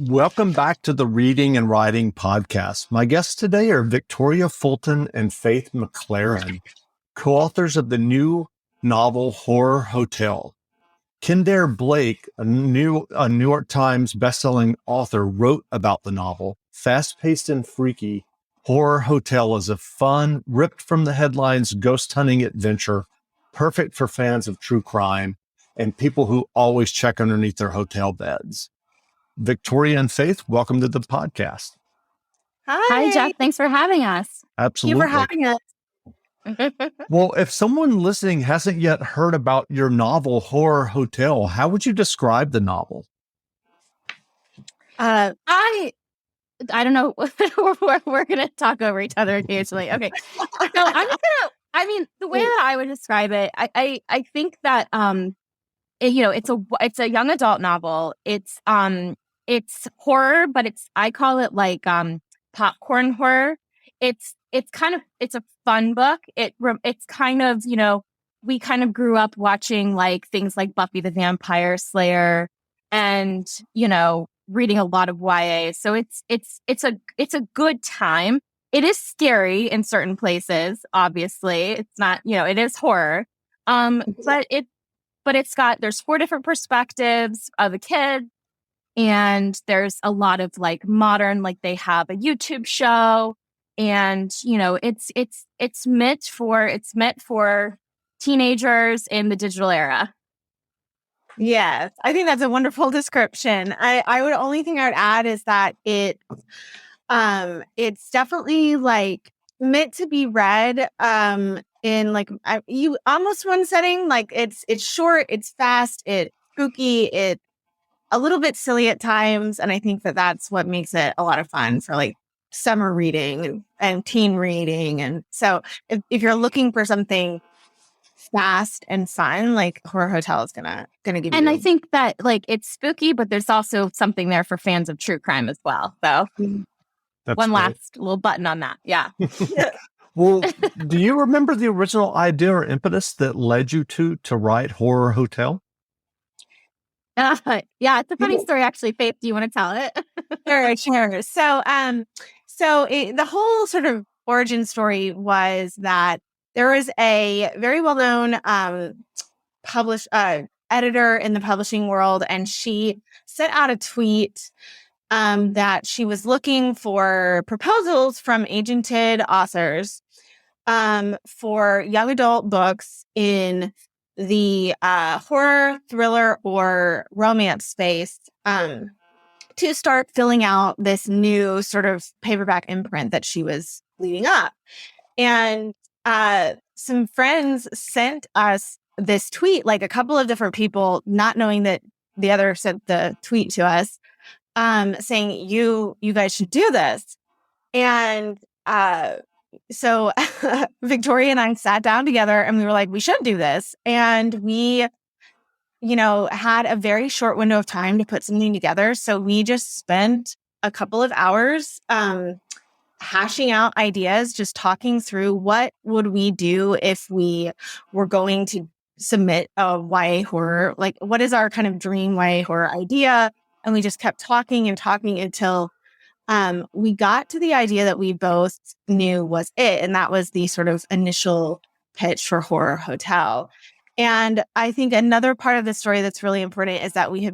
Welcome back to the Reading and Writing Podcast. My guests today are Victoria Fulton and Faith McClaren, co-authors of the new novel Horror Hotel. Kendare Blake, a New York Times bestselling author, wrote about the novel. Fast-paced and freaky, Horror Hotel is a fun, ripped from the headlines ghost hunting adventure, perfect for fans of true crime and people who always check underneath their hotel beds. Victoria and Faith, welcome to the podcast. Hi, Jeff. Thanks for having us. Absolutely. Thank you for having us. Well, if someone listening hasn't yet heard about your novel, Horror Hotel, how would you describe the novel? I don't know. we're going to talk over each other occasionally. Okay. So the way that I would describe it, I think that, it's a young adult novel. It's horror, but I call it like popcorn horror. It's a fun book. It's kind of, we kind of grew up watching like things like Buffy the Vampire Slayer and, reading a lot of YA. So it's a good time. It is scary in certain places, obviously. It's not, it is horror. There's 4 different perspectives of a kid. And there's a lot of like modern, like they have a YouTube show, and it's meant for teenagers in the digital era. Yes, I think that's a wonderful description. Only thing I would add is that it's definitely like meant to be read in like you almost one setting. Like it's short, it's fast, it's spooky, it's a little bit silly at times. And I think that that's what makes it a lot of fun for like summer reading and teen reading. And so if you're looking for something fast and fun, like Horror Hotel is gonna give you. And I think that like it's spooky, but there's also something there for fans of true crime as well. So last little button on that. Yeah. Well, do you remember the original idea or impetus that led you to write Horror Hotel? Yeah, it's a funny story, actually. Faith, do you want to tell it? Sure. So the whole sort of origin story was that there was a very well-known editor in the publishing world, and she sent out a tweet that she was looking for proposals from agented authors for young adult books in the horror, thriller, or romance space to start filling out this new sort of paperback imprint that she was leading up. And some friends sent us this tweet, like a couple of different people, not knowing that the other sent the tweet to us, saying, you guys should do this. And so Victoria and I sat down together and we were like, we should do this. And we, had a very short window of time to put something together. So we just spent a couple of hours hashing out ideas, just talking through what would we do if we were going to submit a YA horror, like what is our kind of dream YA horror idea? And we just kept talking and talking until we got to the idea that we both knew was it. And that was the sort of initial pitch for Horror Hotel. And I think another part of the story that's really important is that we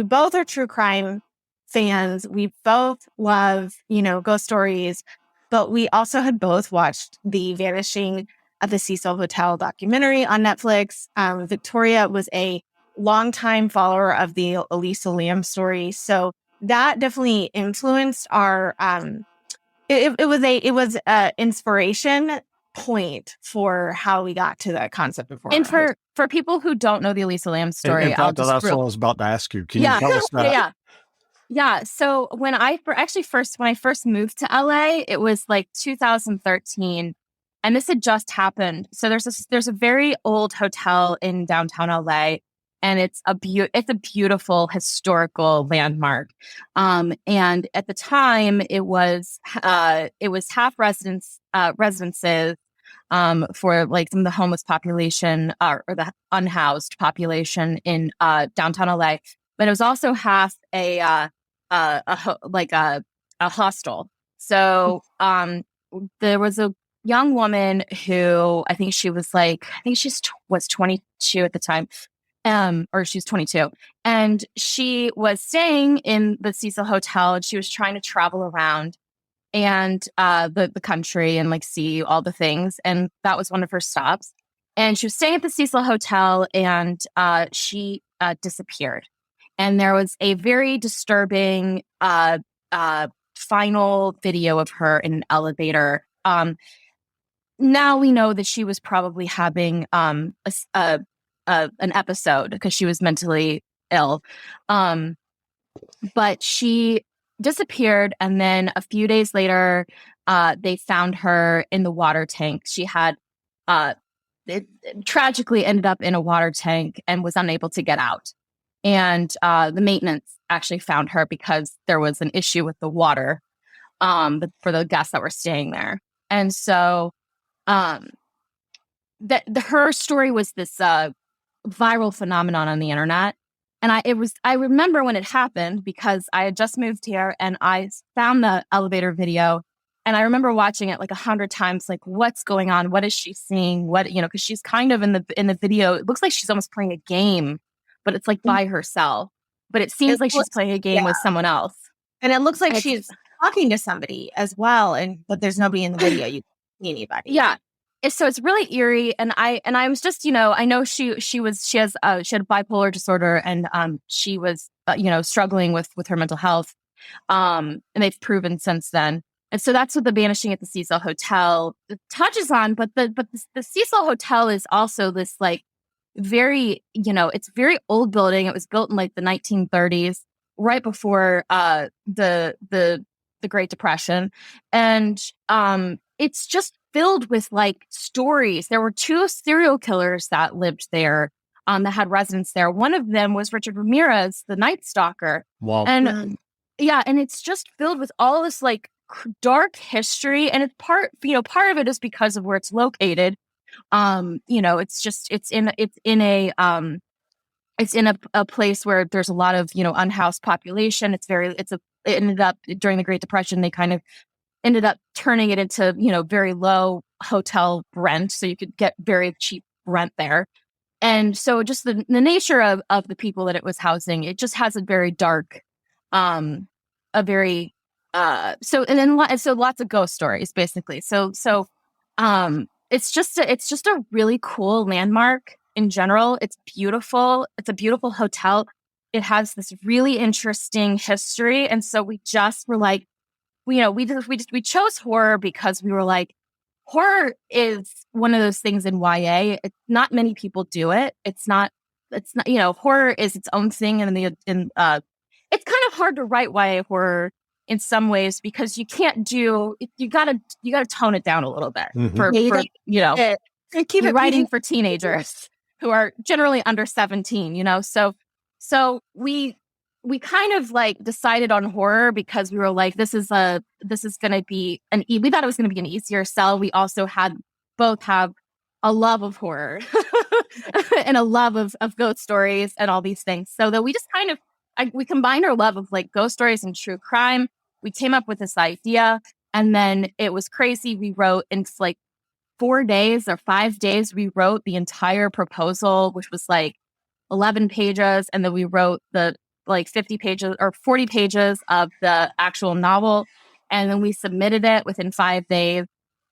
both are true crime fans. We both love, ghost stories, but we also had both watched The Vanishing of the Cecil Hotel documentary on Netflix. Victoria was a longtime follower of the Elisa Lam story. So that definitely influenced our, it was a inspiration point for how we got to the concept of horror. And for people who don't know the Elisa Lam story, in fact, that's what I was about to ask you. Can you tell us that? Yeah. So when I first moved to LA, it was like 2013, and this had just happened. So there's a very old hotel in downtown LA, and it's a beautiful historical landmark. And at the time, it was half residences for like some of the homeless population or the unhoused population in downtown LA. But it was also half a a hostel. So there was a young woman who I think she was was 22 at the time, or she's 22, and she was staying in the Cecil Hotel, and she was trying to travel around and the country and like see all the things, and that was one of her stops. And she was staying at the Cecil Hotel, and she disappeared. And there was a very disturbing final video of her in an elevator. Now we know that she was probably having an episode because she was mentally ill. But she disappeared, and then a few days later, they found her in the water tank. She had it tragically ended up in a water tank and was unable to get out. And the maintenance actually found her because there was an issue with the water for the guests that were staying there. And so her story was this viral phenomenon on the internet. And I remember when it happened because I had just moved here and I found the elevator video, and I remember watching it like 100 times, like, what's going on? What is she seeing? What, you know, because she's kind of in the video, it looks like she's almost playing a game, but it's like by herself. But it seems like she's playing a game with someone else. And it looks like she's talking to somebody as well, but there's nobody in the video. You can't see anybody. Yeah. So it's really eerie, and I was just, you know, I know she had bipolar disorder, and she was struggling with her mental health, and they've proven since then. And so that's what the Vanishing at the Cecil Hotel touches on. But the Cecil Hotel is also this like very, it's very old building. It was built in like the 1930s, right before the Great Depression, and it's just filled with like stories. There were 2 serial killers that lived there, that had residence there. One of them was Richard Ramirez, the Night Stalker. Wow. And and it's just filled with all this like dark history. And it's part of it is because of where it's located. It's in a place where there's a lot of, unhoused population. It ended up during the Great Depression, they kind of ended up turning it into, very low hotel rent. So you could get very cheap rent there. And so just the nature of the people that it was housing, it just has a very dark, so lots of ghost stories, basically. So it's just a really cool landmark in general. It's beautiful. It's a beautiful hotel. It has this really interesting history. And so we just were like, we chose horror because we were like, horror is one of those things in YA. It's not many people do it. It's not, horror is its own thing. And it's kind of hard to write YA horror in some ways because you gotta tone it down a little bit for keep it writing for teenagers who are generally under 17, so we kind of like decided on horror because we were like, we thought it was going to be an easier sell. We also both have a love of horror and a love of ghost stories and all these things. So that we just kind of, we combined our love of like ghost stories and true crime. We came up with this idea, and then it was crazy. We wrote in like 4 days or 5 days, we wrote the entire proposal, which was like 11 pages. And then we wrote the like 50 pages or 40 pages of the actual novel. And then we submitted it within 5 days.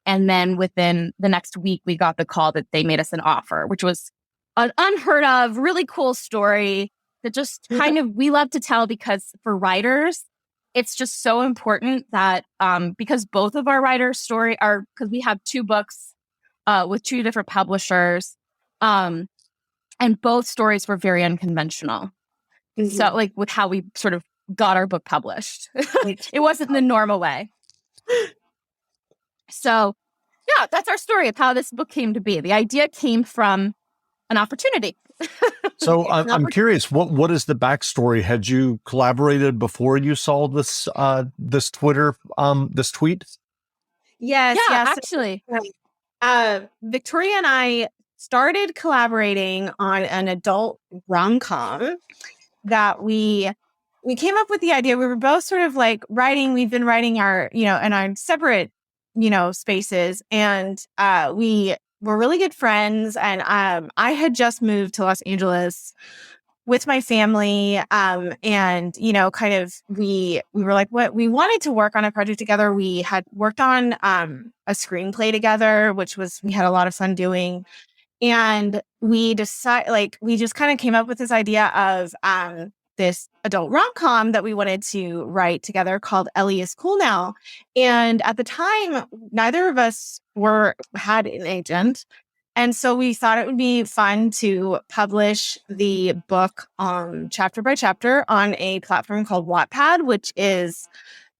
And then within the next week, we got the call that they made us an offer, which was an unheard of, really cool story that just kind of, we love to tell because for writers, it's just so important that, because both of our writers' story because we have 2 books with 2 different publishers, and both stories were very unconventional. Mm-hmm. So like with how we sort of got our book published, it wasn't the normal way. So yeah, that's our story of how this book came to be. The idea came from an opportunity. So I'm curious, what is the backstory? Had you collaborated before you saw this this tweet? Yes, actually. Victoria and I started collaborating on an adult rom-com that we we came up with the idea. We were both sort of like writing. We've been writing our, in our separate, spaces, and we were really good friends. And I had just moved to Los Angeles with my family, and kind of we were like, what we wanted to work on a project together. We had worked on a screenplay together, which we had a lot of fun doing. And we just kind of came up with this idea of this adult rom-com that we wanted to write together called Ellie is Cool Now. And at the time, neither of us had an agent. And so we thought it would be fun to publish the book chapter by chapter on a platform called Wattpad, which is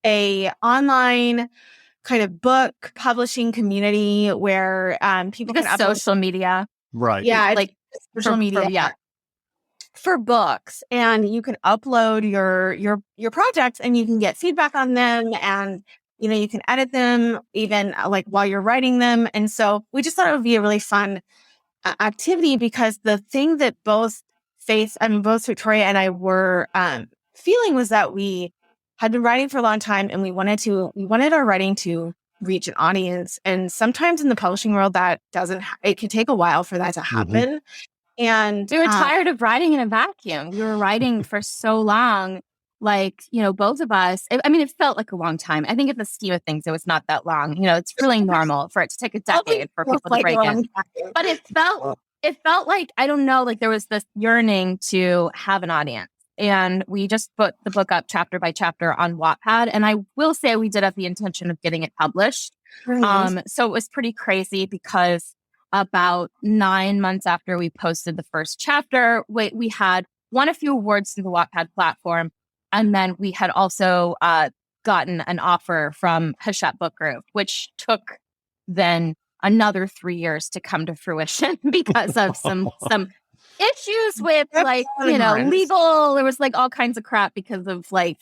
a online kind of book publishing community where people can upload social media. Right. Yeah, like social media for books, and you can upload your projects and you can get feedback on them, and you can edit them even like while you're writing them. And so we just thought it would be a really fun activity, because the thing that both Victoria and I were feeling was that we had been writing for a long time, and we wanted our writing to reach an audience. And sometimes in the publishing world, it can take a while for that to happen. Mm-hmm. And we were tired of writing in a vacuum. We were writing for so long, both of us. It felt like a long time. I think in the scheme of things, it was not that long. It's really normal for it to take a decade for people to break in. But it felt like, I don't know, like there was this yearning to have an audience. And we just put the book up chapter by chapter on Wattpad. And I will say we did have the intention of getting it published. Mm-hmm. So it was pretty crazy, because about 9 months after we posted the first chapter, we had won a few awards through the Wattpad platform. And then we had also gotten an offer from Hachette Book Group, which took then another 3 years to come to fruition because of some issues with legal. There was all kinds of crap because of when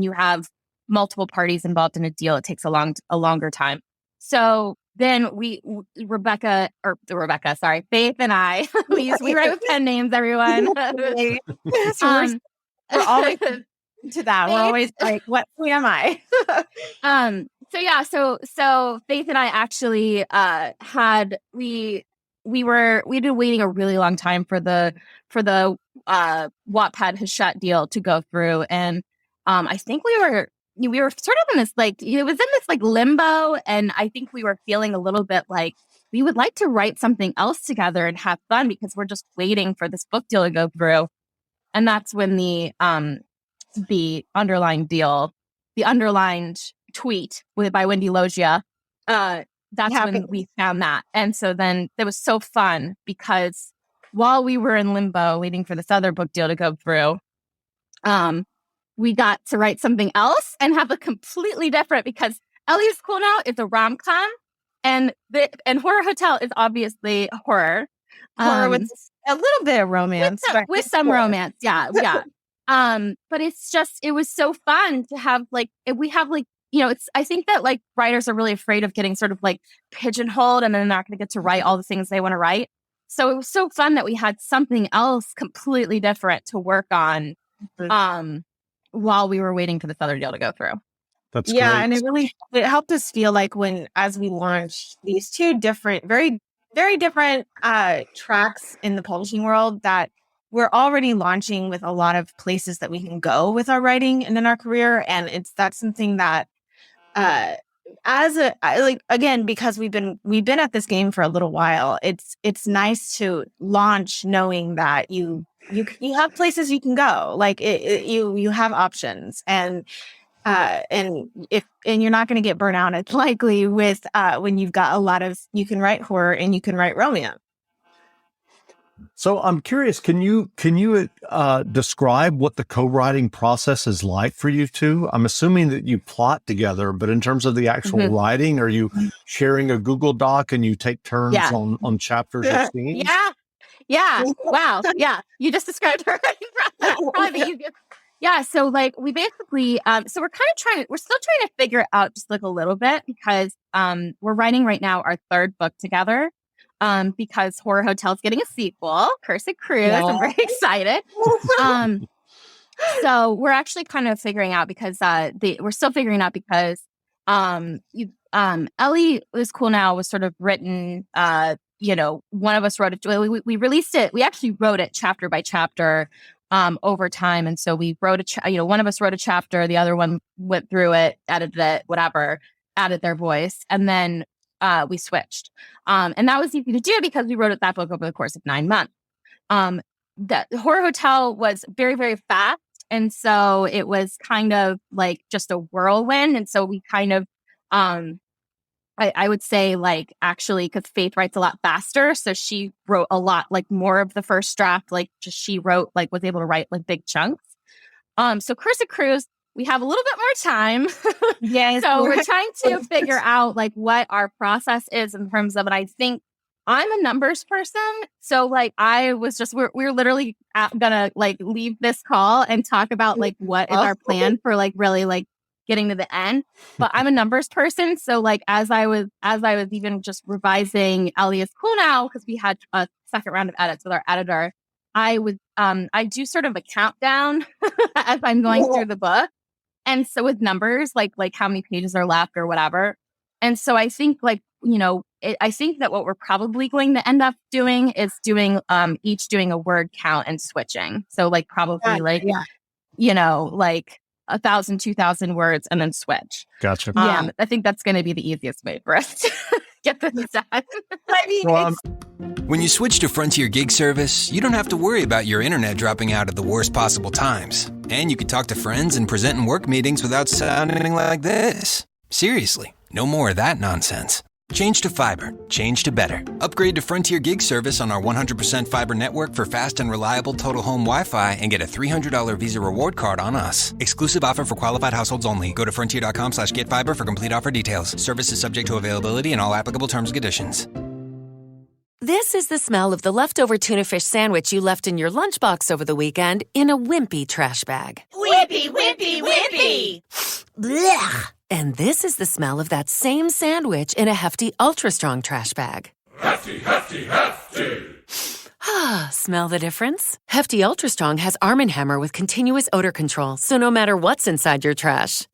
you have multiple parties involved in a deal, it takes a longer time. So then Faith and I, we write with pen names, everyone. We're always to that. We're always like, who am I? So Faith and I actually we'd been waiting a really long time for the Wattpad Hachette deal to go through, and I think we were sort of in this it was in this limbo, and I think we were feeling a little bit like we would like to write something else together and have fun, because we're just waiting for this book deal to go through. And that's when the underlined tweet by Wendy Logia, that's when we found that. And so then it was so fun, because while we were in limbo waiting for this other book deal to go through, we got to write something else and have a completely different, because Ellie is Cool Now is a rom-com, and Horror Hotel is obviously horror. Horror with a little bit of romance. With some romance, yeah. But it was so fun to have I think that writers are really afraid of getting sort of pigeonholed, and then they're not going to get to write all the things they want to write. So it was so fun that we had something else completely different to work on while we were waiting for this other deal to go through. That's great. And it helped us feel like as we launched these two different, very, very different tracks in the publishing world, that we're already launching with a lot of places that we can go with our writing and in our career. And that's something that again, because we've been at this game for a little while, it's nice to launch knowing that you have places you can go, you have options, and you're not going to get burnt out. It's likely with when you've got you can write horror and you can write romance. So I'm curious, can you describe what the co-writing process is like for you two? I'm assuming that you plot together, but in terms of the actual writing, are you sharing a Google Doc and you take turns on chapters or scenes? Yeah. Wow. Yeah. You just described her writing process. Yeah. So we basically, so we're still trying to figure it out just a little bit, because we're writing right now our third book together. Because Horror Hotel is getting a sequel, Cursed Cruise. I'm very excited. So we're actually kind of figuring out because we're still figuring out because Ellie is Cool Now was sort of written. One of us wrote it. We released it. We actually wrote it chapter by chapter over time, and so we wrote one of us wrote a chapter, the other one went through it, edited it, whatever, added their voice, and then we switched. And that was easy to do because we wrote that book over the course of 9 months. The Horror Hotel was very, very fast. And so it was kind of like just a whirlwind. And so we kind of, I would say like actually, because Faith writes a lot faster. So she wrote a lot like more of the first draft, like just she wrote, like was able to write like big chunks. So Curse of Cruise, we have a little bit more time. Yes. So we're trying to figure out like what our process is in terms of it. I think I'm a numbers person. So like I was just, we're literally gonna like leave this call and talk about like what is our plan for like really like getting to the end. But I'm a numbers person. So like as I was even just revising Elliot's Cool Now, because we had a second round of edits with our editor, I do sort of a countdown as I'm going through the book. And so with numbers, like how many pages are left or whatever. And so I think like, I think that what we're probably going to end up doing is each doing a word count and switching. So like probably like 1,000, 2,000 words and then switch. Gotcha. I think that's going to be the easiest way for us to get this done. I mean, When you switch to Frontier Gig Service, you don't have to worry about your internet dropping out at the worst possible times. And you can talk to friends and present in work meetings without sounding like this. Seriously, no more of that nonsense. Change to fiber. Change to better. Upgrade to Frontier Gig Service on our 100% fiber network for fast and reliable total home Wi-Fi and get a $300 Visa reward card on us. Exclusive offer for qualified households only. Go to frontier.com/getfiber for complete offer details. Service is subject to availability and all applicable terms and conditions. This is the smell of the leftover tuna fish sandwich you left in your lunchbox over the weekend in a wimpy trash bag. Wimpy, wimpy, wimpy! Blech! And this is the smell of that same sandwich in a hefty, ultra-strong trash bag. Hefty, hefty, hefty! Ah, smell the difference? Hefty Ultra Strong has Arm & Hammer with continuous odor control, so no matter what's inside your trash,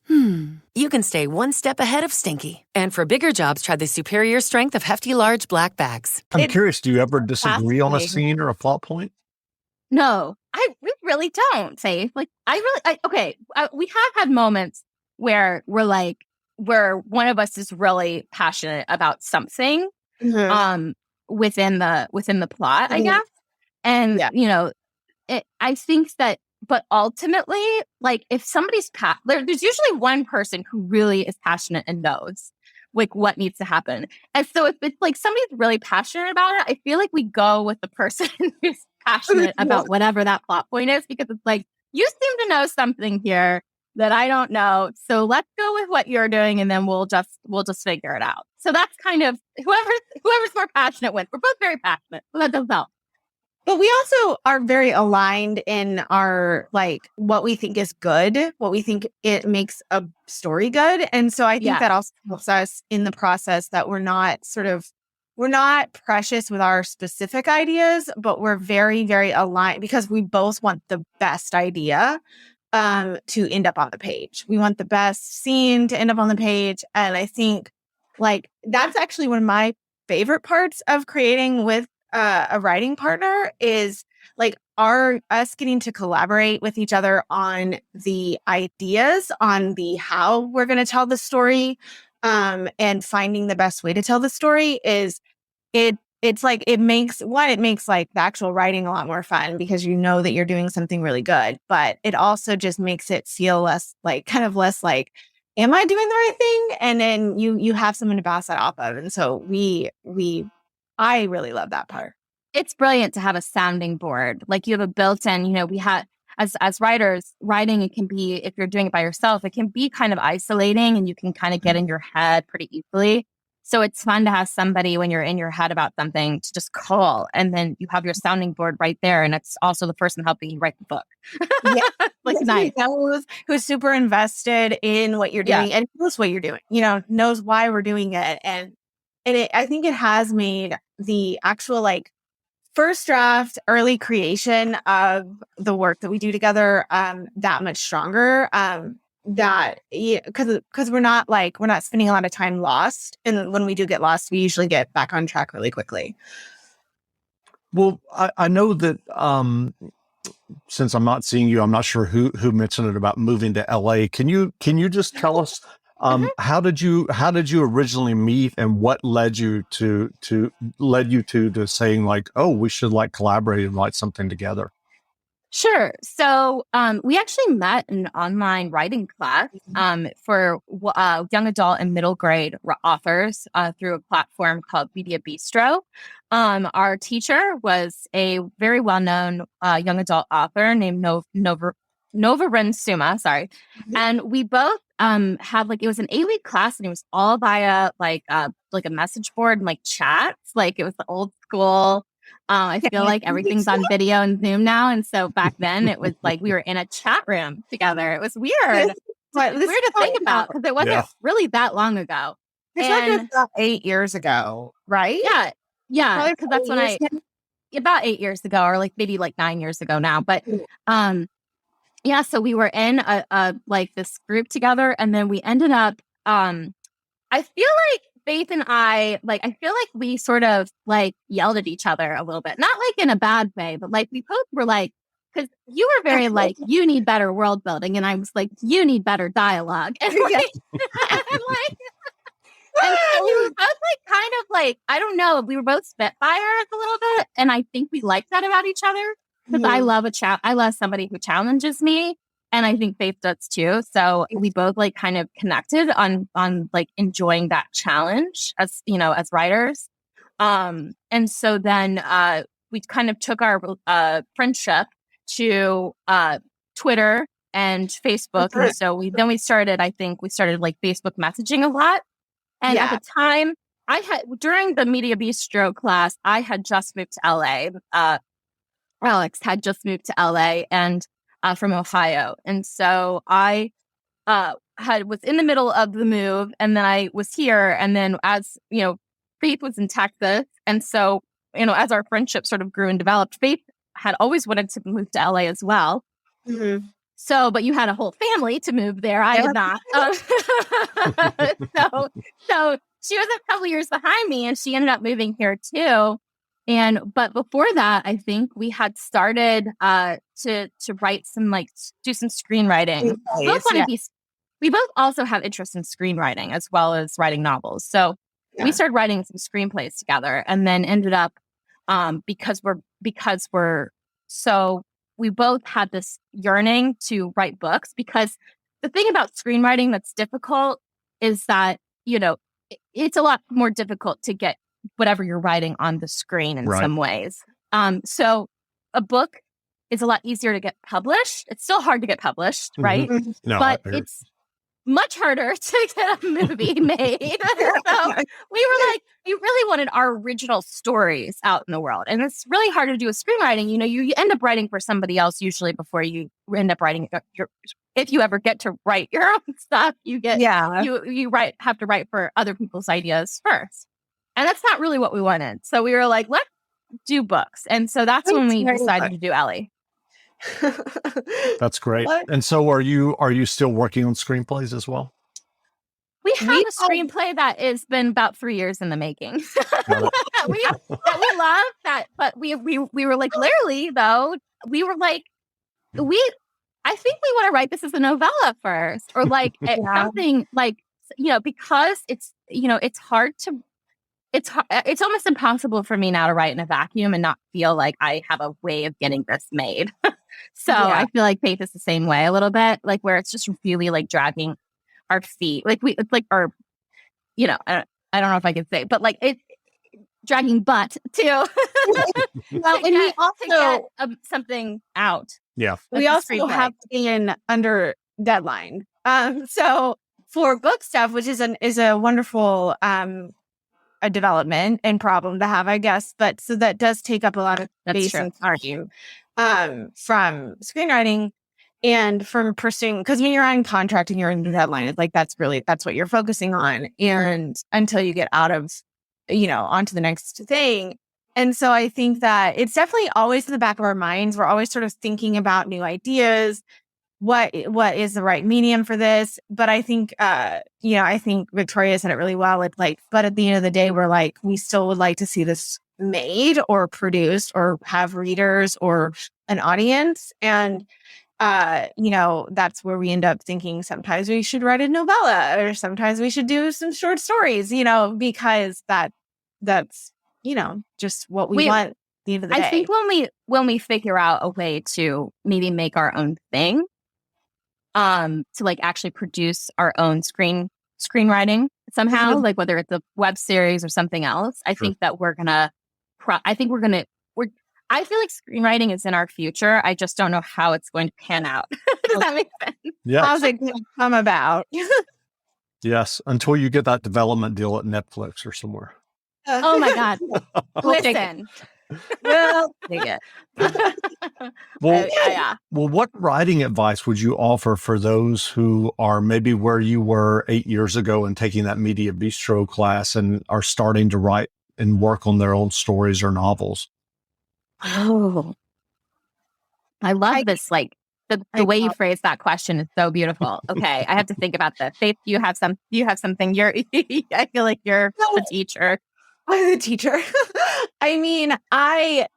you can stay one step ahead of stinky. And for bigger jobs, try the superior strength of Hefty Large Black Bags. I'm curious, do you ever disagree on a fascinating. scene or a plot point? No, we really don't, Faith. Like we have had moments where where one of us is really passionate about something within the plot, I guess. And I think that, but ultimately, like if somebody's there's usually one person who really is passionate and knows like what needs to happen. And so if it's like somebody's really passionate about it, I feel like we go with the person who's passionate about whatever that plot point is, because it's like, you seem to know something here that I don't know. So let's go with what you're doing, and then we'll just figure it out. So that's kind of whoever's more passionate wins. We're both very passionate, so that does help. But we also are very aligned in our like what we think is good, what we think it makes a story good. And so I think that also helps us in the process, that we're not precious with our specific ideas, but we're very, very aligned because we both want the best idea to end up on the page. We want the best scene to end up on the page. And I think like that's actually one of my favorite parts of creating with a writing partner is like us getting to collaborate with each other on the ideas, on the how we're going to tell the story, and finding the best way to tell the story is it's like it makes like the actual writing a lot more fun because you know that you're doing something really good, but it also just makes it feel less like am I doing the right thing? And then you have someone to bounce that off of. And so I really love that part. It's brilliant to have a sounding board. Like you have a built-in, we have as writers, writing, it can be, if you're doing it by yourself, it can be kind of isolating and you can kind of get in your head pretty easily. So it's fun to have somebody when you're in your head about something to just call, and then you have your sounding board right there. And it's also the person helping you write the book. Yeah. Like nice. Who's super invested in what you're doing and knows what you're doing, knows why we're doing it. And I think it has made the actual like first draft, early creation of the work that we do together, that much stronger. Because we're not spending a lot of time lost, and when we do get lost, we usually get back on track really quickly. Well, I know that since I'm not seeing you, I'm not sure who mentioned it about moving to LA. Can you just tell us how did you originally meet, and what led you to saying like, oh, we should like collaborate and write something together? Sure. So we actually met in an online writing class for young adult and middle grade authors through a platform called Media Bistro. Our teacher was a very well-known young adult author named Nova Suma. Sorry. And we both had it was an 8-week class, and it was all via like a message board and like chats. Like it was the old school. I feel like everything's on video and Zoom now. And so back then it was like we were in a chat room together. It was weird. It was weird to think about because it wasn't really that long ago. It's like about 8 years ago, right? Yeah. Because that's when about 8 years ago, or like maybe like 9 years ago now. But so we were in a like this group together, and then we ended up I feel like Faith and I feel like we sort of like yelled at each other a little bit, not like in a bad way, but like we both were like, because you were very like, you need better world building, and I was like, you need better dialogue, and like, and so we were both like kind of like, I don't know, we were both spitfires a little bit, and I think we liked that about each other because I love somebody who challenges me. And I think Faith does too. So we both like kind of connected on like enjoying that challenge as writers. And so then we kind of took our friendship to Twitter and Facebook. And so we started like Facebook messaging a lot. And at the time during the Media Bistro class, I had just moved to LA. Alex had just moved to LA and from Ohio. And so I was in the middle of the move, and then I was here. And then as, Faith was in Texas. And so, as our friendship sort of grew and developed, Faith had always wanted to move to LA as well. Mm-hmm. So, but you had a whole family to move there. I did not. So she was a couple years behind me, and she ended up moving here too. But before that, I think we had started to write some do some screenwriting. We both also have interest in screenwriting as well as writing novels. So we started writing some screenplays together, and then ended up because we both had this yearning to write books, because the thing about screenwriting that's difficult is that, it's a lot more difficult to get whatever you're writing on the screen in some ways. So a book is a lot easier to get published. It's still hard to get published, right? Mm-hmm. No, but it's much harder to get a movie made. So we really wanted our original stories out in the world. And it's really hard to do with screenwriting. You end up writing for somebody else usually before you end up writing if you ever get to write your own stuff, you have to write for other people's ideas first. And that's not really what we wanted. So we were like, let's do books. And so that's when we decided to do Ellie. That's great. And so are you still working on screenplays as well? We have a screenplay that has been about 3 years in the making. we love that. But we were like, literally though, we were like, I think we want to write this as a novella first, or like something like, because it's, it's hard to, it's almost impossible for me now to write in a vacuum and not feel like I have a way of getting this made. So I feel like Faith is the same way a little bit, like where it's just really like dragging our feet. It's like our, I don't know if I can say, but like it's dragging butt too. Well, and we also to get something out. Yeah. We also have been under deadline. So for book stuff, which is a wonderful a development and problem to have, I guess. But so that does take up a lot of space and time from screenwriting and from pursuing, because when you're on contract and you're in the deadline, it's like that's what you're focusing on. And until you get out of, onto the next thing. And so I think that it's definitely always in the back of our minds. We're always sort of thinking about new ideas. What is the right medium for this? But I think, I think Victoria said it really well. It's like, but at the end of the day, we're like, we still would like to see this made or produced or have readers or an audience. And, that's where we end up thinking sometimes we should write a novella or sometimes we should do some short stories, because that's, just what we want at the end of the day. I think when we figure out a way to maybe make our own thing, to like actually produce our own screenwriting somehow, like whether it's a web series or something else, I think that I feel like screenwriting is in our future. I just don't know how it's going to pan out. Does that make sense? Yeah. How's it going to come about? Yes. Until you get that development deal at Netflix or somewhere. Oh my God. Listen. Well, Dig it. Well, Yeah. well, what writing advice would you offer for those who are maybe where you were 8 years ago and taking that Media Bistro class and are starting to write and work on their own stories or novels? Oh, I love this. Like the way you phrase that question is so beautiful. Okay, I have to think about this. Faith, you have something. I feel like you're the teacher. I'm the teacher. I mean, my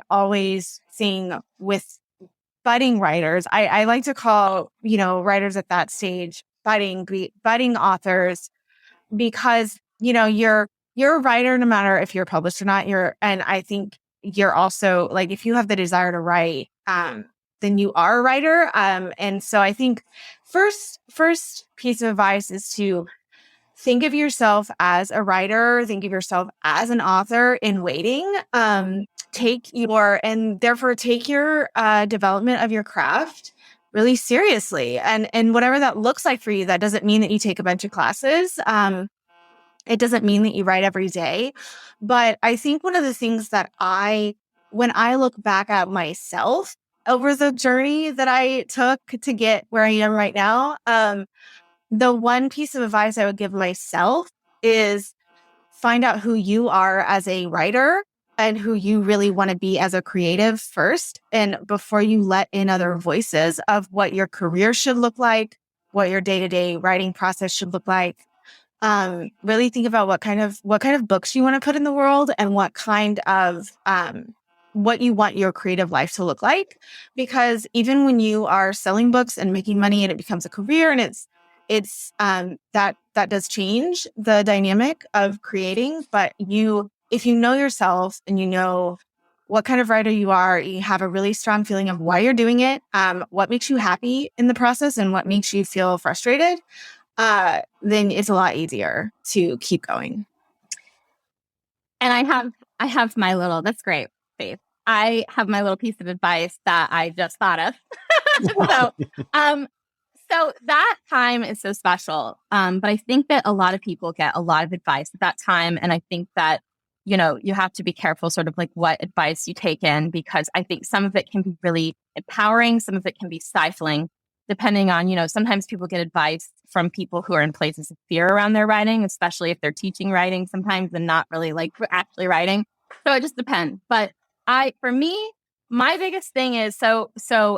always thing with budding writers, I like to call, writers at that stage, budding authors, because, you're a writer, no matter if you're published or not, and I think you're also like, if you have the desire to write, then you are a writer. And so I think first piece of advice is to think of yourself as a writer, think of yourself as an author in waiting. Take your development of your craft really seriously. And whatever that looks like for you, that doesn't mean that you take a bunch of classes. It doesn't mean that you write every day. But I think one of the things that when I look back at myself over the journey that I took to get where I am right now, the one piece of advice I would give myself is find out who you are as a writer and who you really want to be as a creative first. And before you let in other voices of what your career should look like, what your day-to-day writing process should look like, really think about what kind of books you want to put in the world and what kind of, what you want your creative life to look like. Because even when you are selling books and making money and it becomes a career, and that does change the dynamic of creating. But if you know yourself and you know what kind of writer you are, you have a really strong feeling of why you're doing it, what makes you happy in the process and what makes you feel frustrated, then it's a lot easier to keep going. And I have my little, that's great, Faith. I have my little piece of advice that I just thought of. So that time is so special. But I think that a lot of people get a lot of advice at that time. And I think that, you have to be careful sort of like what advice you take in, because I think some of it can be really empowering. Some of it can be stifling, depending on, sometimes people get advice from people who are in places of fear around their writing, especially if they're teaching writing sometimes and not really like actually writing. So it just depends. But for me, my biggest thing is, so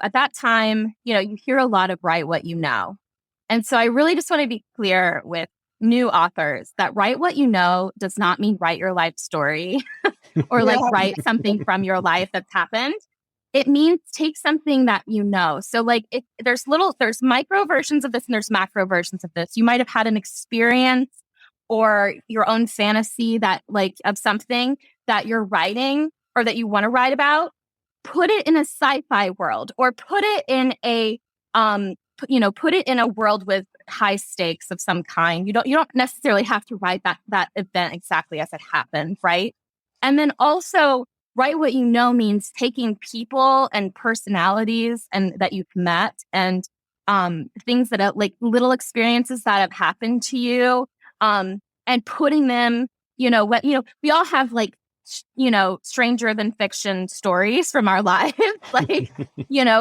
at that time, you hear a lot of write what you know. And so I really just want to be clear with new authors that write what you know does not mean write your life story or like write something from your life that's happened. It means take something that you know. So like there's micro versions of this and there's macro versions of this. You might have had an experience or your own fantasy that like of something that you're writing or that you want to write about. Put it in a sci-fi world or put it in a world with high stakes of some kind. You don't necessarily have to write that event exactly as it happened, right? And then also write what you know means taking people and personalities and that you've met and things that are like little experiences that have happened to you, and putting them, we all have like stranger than fiction stories from our lives. Like,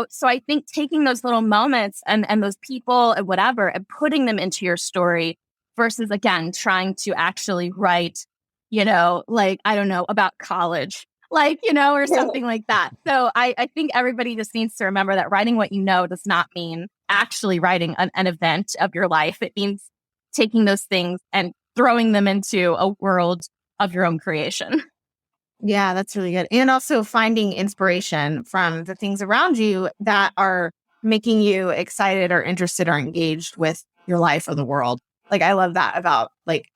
so I think taking those little moments and those people and whatever and putting them into your story versus, again, trying to actually write, like, I don't know, about college, like, or something like that. So I think everybody just needs to remember that writing what you know does not mean actually writing an event of your life. It means taking those things and throwing them into a world of your own creation. Yeah, that's really good. And also finding inspiration from the things around you that are making you excited or interested or engaged with your life or the world. Like, I love that about like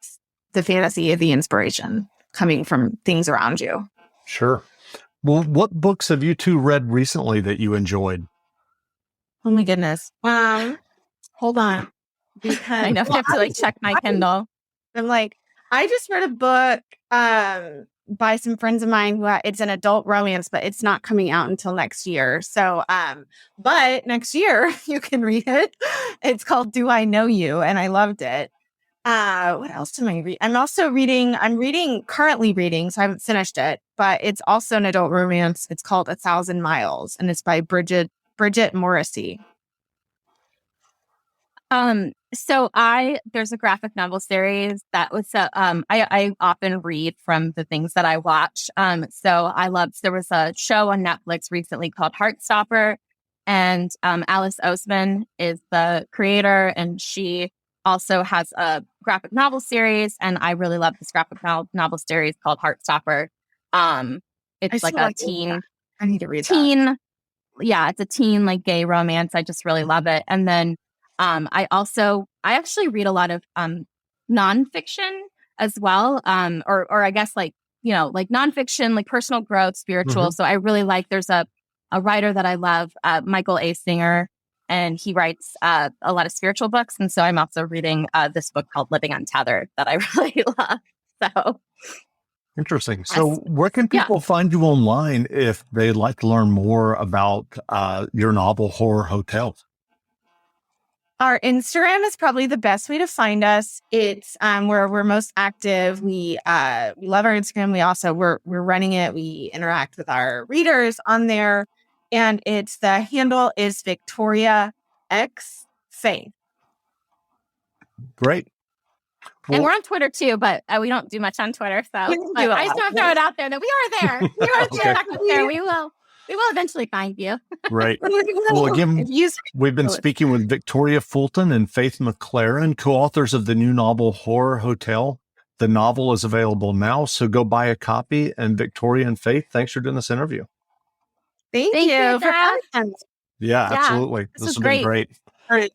the fantasy of the inspiration coming from things around you. Sure. Well, what books have you two read recently that you enjoyed? Oh my goodness. Hold on. Because I know, I have to like check my Kindle. I'm like, I just read a book by some friends of mine who it's an adult romance, but it's not coming out until next year. So, but next year you can read it. It's called Do I Know You? And I loved it. What else am I reading? I'm currently reading, so I haven't finished it, but it's also an adult romance. It's called 1,000 Miles, and it's by Bridget Morrissey. So there's a graphic novel series that was, I often read from the things that I watch. There was a show on Netflix recently called Heartstopper, and, Alice Oseman is the creator, and she also has a graphic novel series. And I really love this graphic novel series called Heartstopper. It's like a teen, I need to read that. Yeah, it's a teen, like, gay romance. I just really love it. And then, I actually read a lot of nonfiction as well, or I guess like nonfiction, like personal growth, spiritual. Mm-hmm. So I really like. There's a writer that I love, Michael A. Singer, and he writes a lot of spiritual books. And so I'm also reading this book called Living Untethered that I really love. So interesting. So where can people find you online if they'd like to learn more about your novel Horror Hotel? Our Instagram is probably the best way to find us. It's where we're most active. We love our Instagram. We're running it. We interact with our readers on there, and the handle is Victoria X Faith. Great. And we're on Twitter too, but we don't do much on Twitter. So I just want to throw it out there that we are there. We are there. We will eventually find you. Right. Well, again, we've been speaking with Victoria Fulton and Faith McClaren, co-authors of the new novel Horror Hotel. The novel is available now, so go buy a copy. And Victoria and Faith, thanks for doing this interview. Thank you for having us. Yeah, absolutely. This has been great. All right.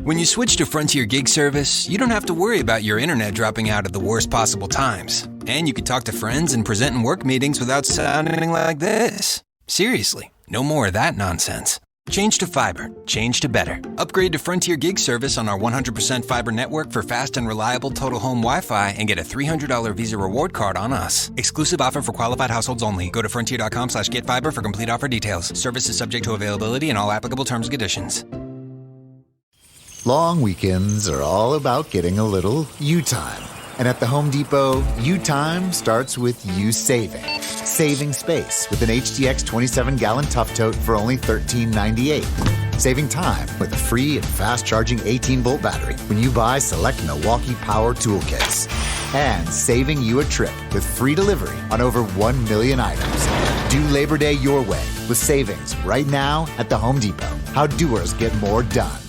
When you switch to Frontier Gig Service, you don't have to worry about your internet dropping out at the worst possible times. And you can talk to friends and present in work meetings without sounding like this. Seriously, no more of that nonsense. Change to fiber. Change to better. Upgrade to Frontier Gig Service on our 100% fiber network for fast and reliable total home Wi-Fi and get a $300 Visa reward card on us. Exclusive offer for qualified households only. Go to frontier.com/getfiber for complete offer details. Service is subject to availability and all applicable terms and conditions. Long weekends are all about getting a little you time. And at the Home Depot, you time starts with you saving. Saving space with an HDX 27-gallon Tough Tote for only $13.98. Saving time with a free and fast-charging 18-volt battery when you buy select Milwaukee Power Toolkits. And saving you a trip with free delivery on over 1 million items. Do Labor Day your way with savings right now at the Home Depot. How doers get more done.